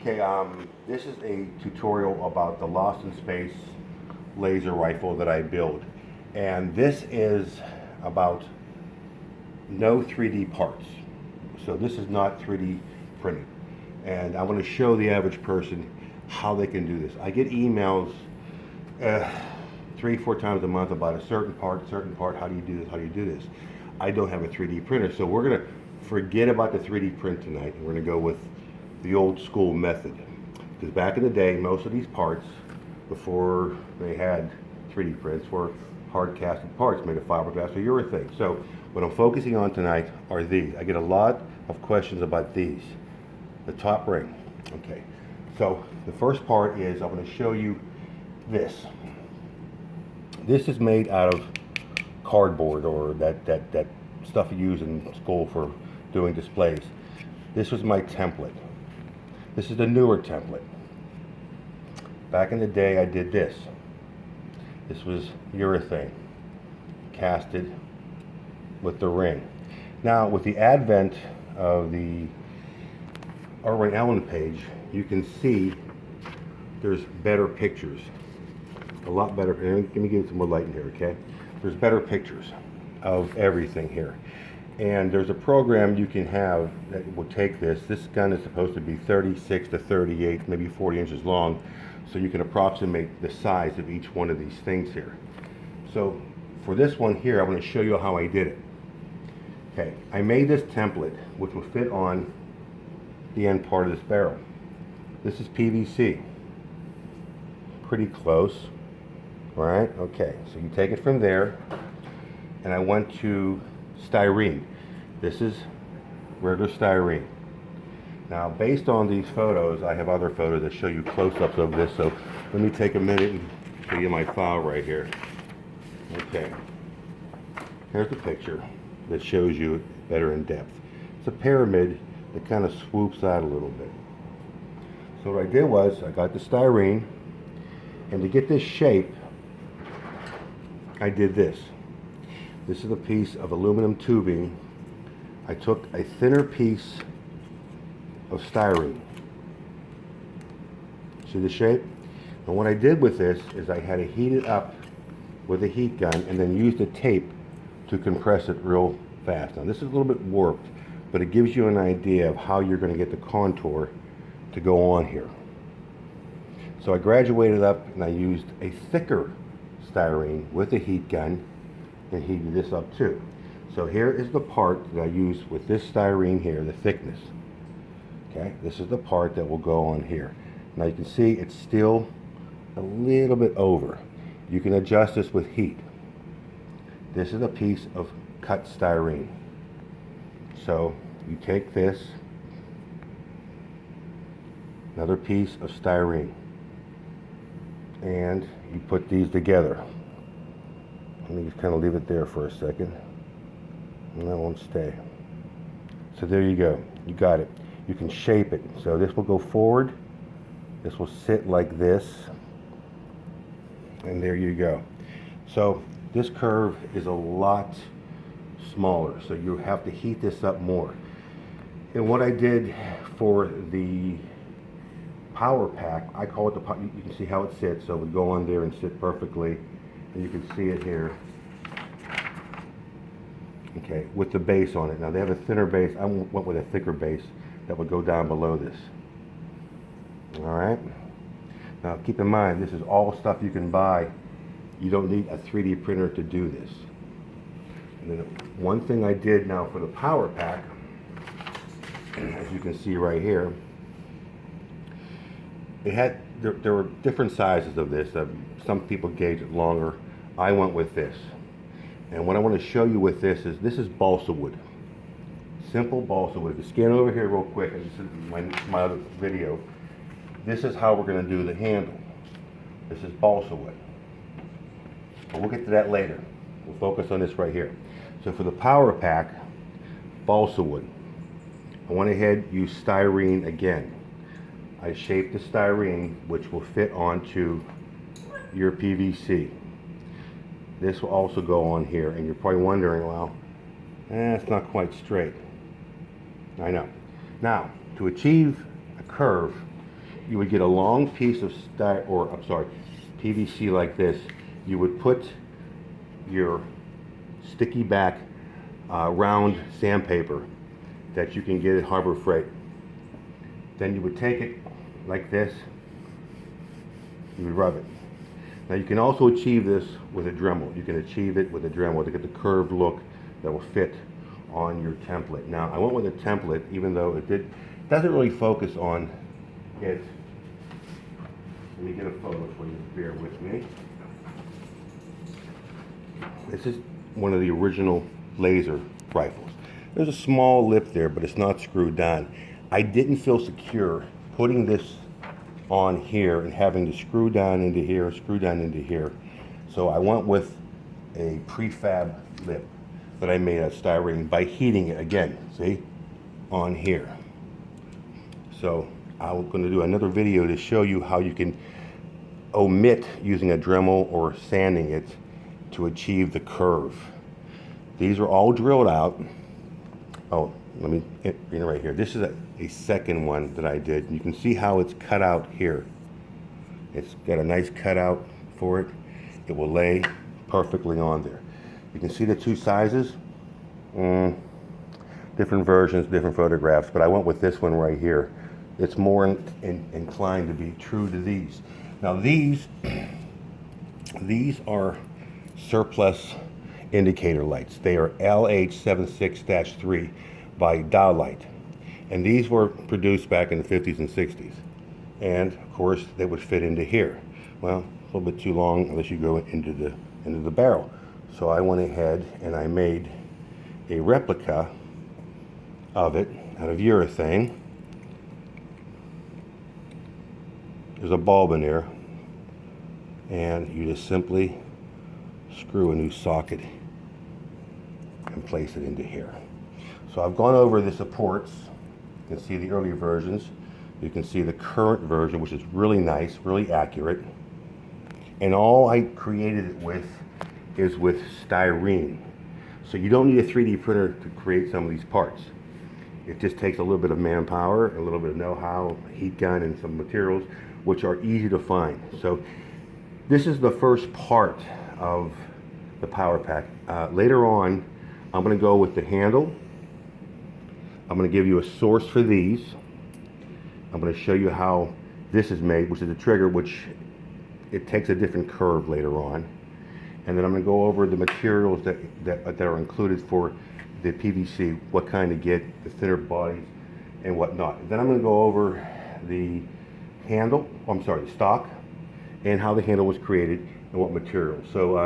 Okay, this is a tutorial about the Lost in Space laser rifle that I build. And this is about no 3D parts. So this is not 3D printed. And I want to show the average person how they can do this. I get emails 3-4 times a month about a certain part, how do you do this, how do you do this? I don't have a 3D printer, so we're going to forget about the 3D print tonight, and we're going to go with the old school method. Because back in the day, most of these parts, before they had 3D prints, were hard casted parts made of fiberglass or urethane. So what I'm focusing on tonight are these. I get a lot of questions about these. The top ring. Okay, so the first part is I'm going to show you this. This is made out of cardboard, or that stuff you use in school for doing displays. This was my template. This is the newer template. Back in the day, I did this. This was urethane, casted with the ring. Now, with the advent of the Irwin Allen page, you can see there's better pictures. A lot better. Let me give you some more light in here, okay? There's better pictures of everything here. And there's a program you can have that will take this. This gun is supposed to be 36 to 38, maybe 40 inches long, so you can approximate the size of each one of these things here. So for this one here, I'm going to show you how I did it. Okay, I made this template which will fit on the end part of this barrel. This is PVC. Pretty close. All right, okay, so you take it from there, and I went to styrene. This is regular styrene. Now, based on these photos, I have other photos that show you close-ups of this, so let me take a minute and show you my file right here. Okay, here's the picture that shows you better in depth. It's a pyramid that kind of swoops out a little bit. So what I did was, I got the styrene, and to get this shape, I did this. This is a piece of aluminum tubing. I took a thinner piece of styrene. See the shape? And what I did with this is I had it heated up with a heat gun and then used a tape to compress it real fast. Now this is a little bit warped, but it gives you an idea of how you're going to get the contour to go on here. So I graduated up and I used a thicker styrene with a heat gun and heated this up too. So here is the part that I used with this styrene here, the thickness. Okay, this is the part that will go on here. Now you can see it's still a little bit over. You can adjust this with heat. This is a piece of cut styrene. So you take this, another piece of styrene, and you put these together. Let me just kind of leave it there for a second, and that won't stay. So there you go. You got it. You can shape it. So this will go forward. This will sit like this, and there you go. So this curve is a lot smaller, so you have to heat this up more. And what I did for the power pack, I call it the, you can see how it sits, so it would go on there and sit perfectly, and you can see it here, okay, with the base on it. Now they have a thinner base. I went with a thicker base that would go down below this. All right, now keep in mind, this is all stuff you can buy. You don't need a 3D printer to do this. And then one thing I did now for the power pack, as you can see right here, it had, there were different sizes of this. Some people gauge it longer. I went with this. And what I want to show you with this is balsa wood. Simple balsa wood. If you scan over here real quick, and this is my other video, this is how we're going to do the handle. This is balsa wood. But we'll get to that later. We'll focus on this right here. So for the power pack, balsa wood. I went ahead, used styrene again. I shaped the styrene, which will fit onto your PVC. This will also go on here, and you're probably wondering, well, it's not quite straight. I know. Now, to achieve a curve, you would get a long piece of PVC like this. You would put your sticky back round sandpaper that you can get at Harbor Freight. Then you would take it like this, you would rub it. Now you can also achieve this with a Dremel. You can achieve it with a Dremel to get the curved look that will fit on your template. Now I went with a template even though it doesn't really focus on it. Let me get a photo for you, bear with me. This is one of the original laser rifles. There's a small lip there, but it's not screwed down. I didn't feel secure putting this on here and having to screw down into here, screw down into here. So I went with a prefab lip that I made out of styrene by heating it again, see, on here. So I'm going to do another video to show you how you can omit using a Dremel or sanding it to achieve the curve. These are all drilled out. Oh, let me get right here. This is a second one that I did. You can see how it's cut out here. It's got a nice cutout for it. It will lay perfectly on there. You can see the two sizes. Different versions, different photographs, but I went with this one right here. It's more inclined to be true to these. Now these are surplus indicator lights. They are LH76-3 by Dowlite. And these were produced back in the 50s and 60s. And of course they would fit into here. Well, a little bit too long unless you go into the barrel. So I went ahead and I made a replica of it out of urethane. There's a bulb in there, and you just simply screw a new socket and place it into here. So I've gone over the supports. You can see the earlier versions. You can see the current version, which is really nice, really accurate. And all I created it with is with styrene. So you don't need a 3D printer to create some of these parts. It just takes a little bit of manpower, a little bit of know-how, heat gun, and some materials which are easy to find. So this is the first part of the power pack. Later on, I'm going to go with the handle. I'm going to give you a source for these. I'm going to show you how this is made, which is a trigger, which it takes a different curve later on. And then I'm going to go over the materials that are included for the PVC, what kind to get, the thinner bodies, and whatnot. Then I'm going to go over the handle, the stock, and how the handle was created and what material. So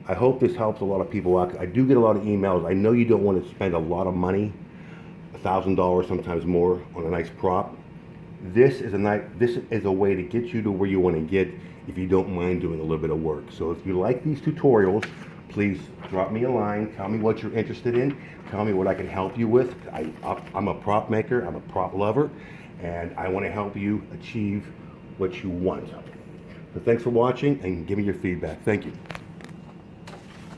I hope this helps a lot of people out. I do get a lot of emails. I know you don't want to spend a lot of money, $1,000, sometimes more, on a nice prop. This is a way to get you to where you want to get if you don't mind doing a little bit of work. So if you like these tutorials, please drop me a line, tell me what you're interested in, tell me what I can help you with. I'm a prop maker, I'm a prop lover, and I want to help you achieve what you want. So thanks for watching, and give me your feedback. Thank you.